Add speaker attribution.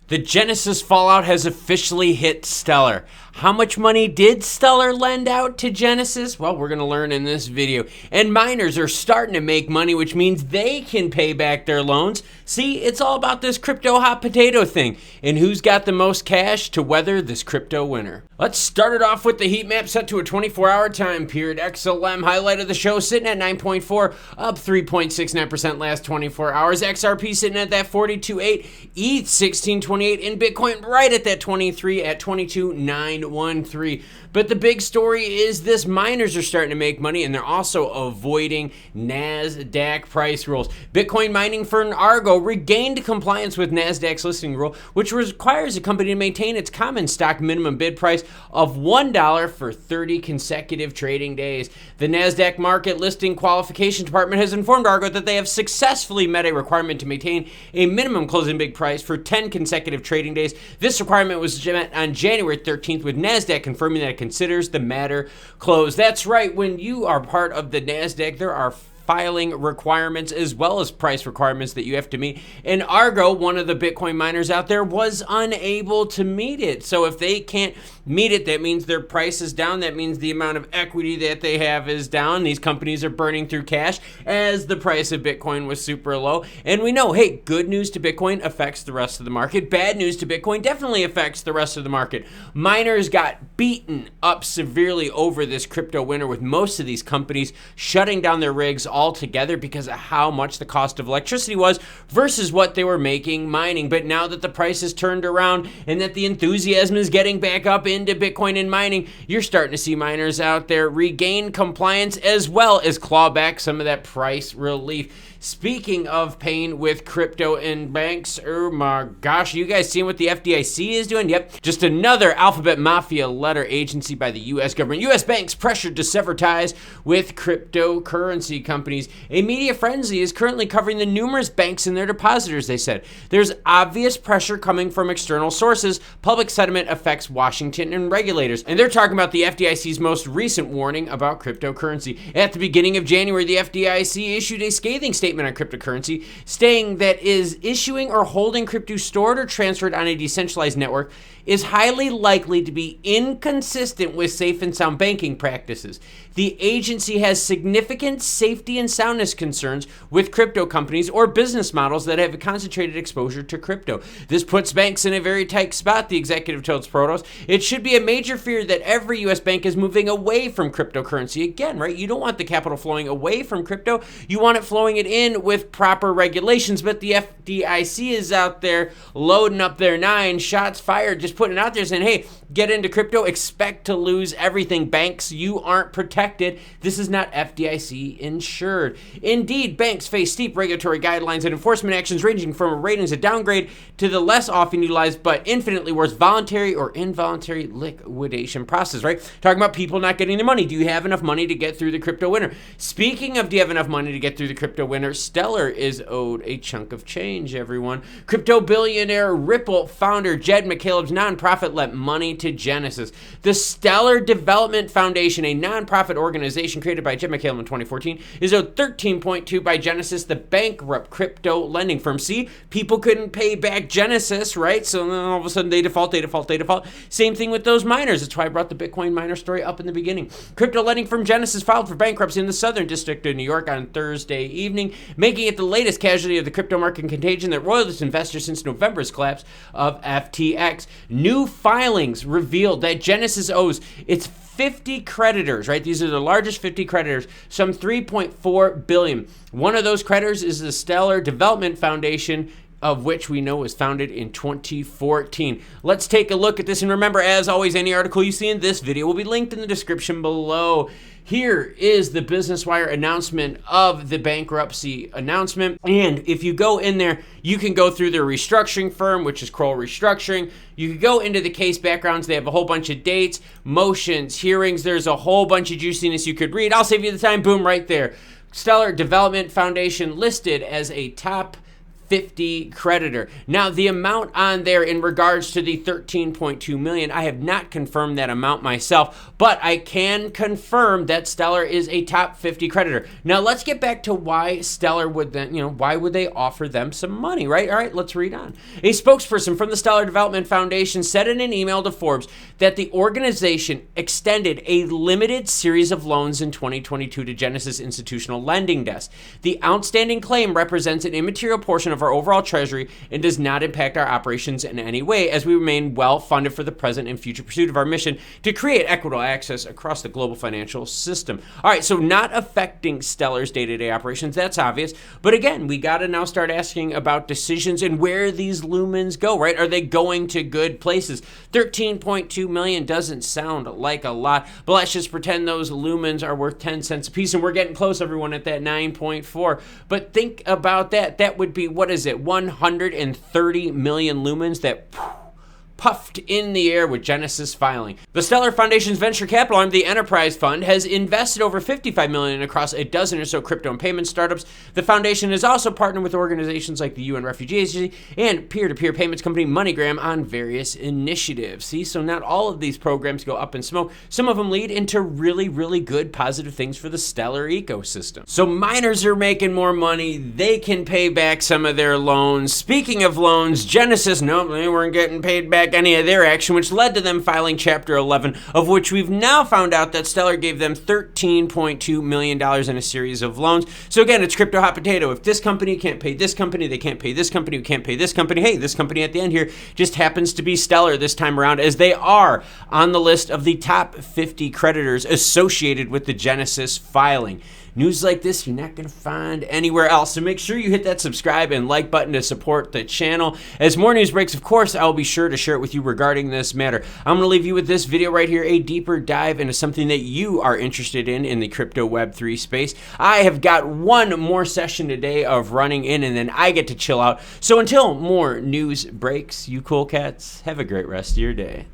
Speaker 1: The Genesis fallout has officially hit Stellar. How much money did Stellar lend out to Genesis? Well, we're going to learn in this video. And miners are starting to make money, which means they can pay back their loans. See, it's all about this crypto hot potato thing. And who's got the most cash to weather this crypto winter? Let's start it off with the heat map set to a 24-hour time period. XLM, highlight of the show, sitting at 9.4, up 3.69% last 24 hours. XRP sitting at that 42.8, ETH 16.28, and Bitcoin right at that 23 at 22.913. But the big story is this: miners are starting to make money, and they're also avoiding NASDAQ price rules. Bitcoin mining firm Argo regained compliance with NASDAQ's listing rule, which requires a company to maintain its common stock minimum bid price of $1 for 30 consecutive trading days. The NASDAQ market listing qualification department has informed Argo that they have successfully met a requirement to maintain a minimum closing bid price for 10 consecutive trading days. This requirement was met on January 13th, with NASDAQ confirming that it considers the matter closed. That's right, when you are part of the NASDAQ, there are filing requirements as well as price requirements that you have to meet. And Argo, one of the Bitcoin miners out there, was unable to meet it. So if they can't meet it, that means their price is down. That means the amount of equity that they have is down. These companies are burning through cash as the price of Bitcoin was super low. And we know, hey, good news to Bitcoin affects the rest of the market. Bad news to Bitcoin definitely affects the rest of the market. Miners got beaten up severely over this crypto winter, with most of these companies shutting down their rigs altogether because of how much the cost of electricity was versus what they were making mining. But now that the price has turned around and that the enthusiasm is getting back up into Bitcoin and mining, you're starting to see miners out there regain compliance as well as claw back some of that price relief. Speaking of pain with crypto and banks, oh my gosh, you guys seen what the FDIC is doing? Yep, just another alphabet mafia letter agency by the U.S. government. U.S. banks pressured to sever ties with cryptocurrency companies. A media frenzy is currently covering the numerous banks and their depositors, they said. There's obvious pressure coming from external sources. Public sentiment affects Washington and regulators. And they're talking about the FDIC's most recent warning about cryptocurrency. At the beginning of January, the FDIC issued a scathing statement on cryptocurrency, stating that is issuing or holding crypto stored or transferred on a decentralized network is highly likely to be inconsistent with safe and sound banking practices. The agency has significant safety and soundness concerns with crypto companies or business models that have a concentrated exposure to crypto. This puts banks in a very tight spot, the executive told Protos. It should be a major fear that every U.S. bank is moving away from cryptocurrency. Again, right? You don't want the capital flowing away from crypto. You want it flowing it in with proper regulations. But the FDIC is out there loading up their 9 shots fired, just putting it out there saying, hey, get into crypto, expect to lose everything. Banks, you aren't protected. This is not FDIC insured. Indeed, banks face steep regulatory guidelines and enforcement actions ranging from a ratings of downgrade to the less often utilized but infinitely worse voluntary or involuntary liquidation process, right? Talking about people not getting their money. Do you have enough money to get through the crypto winter? Speaking of do you have enough money to get through the crypto winter, Stellar is owed a chunk of change, everyone. Crypto billionaire Ripple founder Jed McCaleb's nonprofit lent money to Genesis. The Stellar Development Foundation, a nonprofit organization created by Jed McCaleb in 2014, is owed $13.2 by Genesis, the bankrupt crypto lending firm. See, people couldn't pay back Genesis, right? So then all of a sudden they default. Same thing with those miners. That's why I brought the Bitcoin miner story up in the beginning. Crypto lending firm Genesis filed for bankruptcy in the Southern District of New York on Thursday evening, making it the latest casualty of the crypto market contagion that roiled its investors since November's collapse of FTX. New filings revealed that Genesis owes its 50 creditors, right? These are the largest 50 creditors, some $3.4 billion. One of those creditors is the Stellar Development Foundation, of which we know was founded in 2014. Let's take a look at this. And remember, as always, any article you see in this video will be linked in the description below. Here is the Business Wire announcement of the bankruptcy announcement. And if you go in there, you can go through their restructuring firm, which is Kroll Restructuring. You can go into the case backgrounds. They have a whole bunch of dates, motions, hearings. There's a whole bunch of juiciness you could read. I'll save you the time. Boom, right there. Stellar Development Foundation listed as a top 50 creditor. Now, the amount on there in regards to the 13.2 million, I have not confirmed that amount myself, but I can confirm that Stellar is a top 50 creditor. Now, let's get back to why Stellar would then, why would they offer them some money, right? All right, let's read on. A spokesperson from the Stellar Development Foundation said in an email to Forbes that the organization extended a limited series of loans in 2022 to Genesis Institutional Lending Desk. The outstanding claim represents an immaterial portion of our overall treasury and does not impact our operations in any way, as we remain well funded for the present and future pursuit of our mission to create equitable access across the global financial system. All right, so not affecting Stellar's day-to-day operations, that's obvious. But again, we got to now start asking about decisions and where these lumens go, right? Are they going to good places? 13.2 million doesn't sound like a lot, but let's just pretend those lumens are worth 10 cents a piece, and we're getting close, everyone, at that 9.4. But think about that. That would be, what is it, 130 million lumens that puffed in the air with Genesis filing. The Stellar Foundation's venture capital arm, the Enterprise Fund, has invested over $55 million across a dozen or so crypto and payment startups. The foundation has also partnered with organizations like the UN Refugee Agency and peer-to-peer payments company MoneyGram on various initiatives. See, so not all of these programs go up in smoke. Some of them lead into really, really good positive things for the Stellar ecosystem. So miners are making more money. They can pay back some of their loans. Speaking of loans, Genesis, no, they weren't getting paid back any of their action, which led to them filing Chapter 11, of which we've now found out that Stellar gave them $13.2 million in a series of loans. So again, it's crypto hot potato. If this company can't pay this company, they can't pay this company, who can't pay this company. Hey, this company at the end here just happens to be Stellar this time around, as they are on the list of the top 50 creditors associated with the Genesis filing. News like this you're not going to find anywhere else, so make sure you hit that subscribe and like button to support the channel. As more news breaks, of course, I'll be sure to share it with you regarding this matter. I'm going to leave you with this video right here, a deeper dive into something that you are interested in the crypto Web3 space. I have got one more session today of running in, and then I get to chill out. So until more news breaks, you cool cats, have a great rest of your day.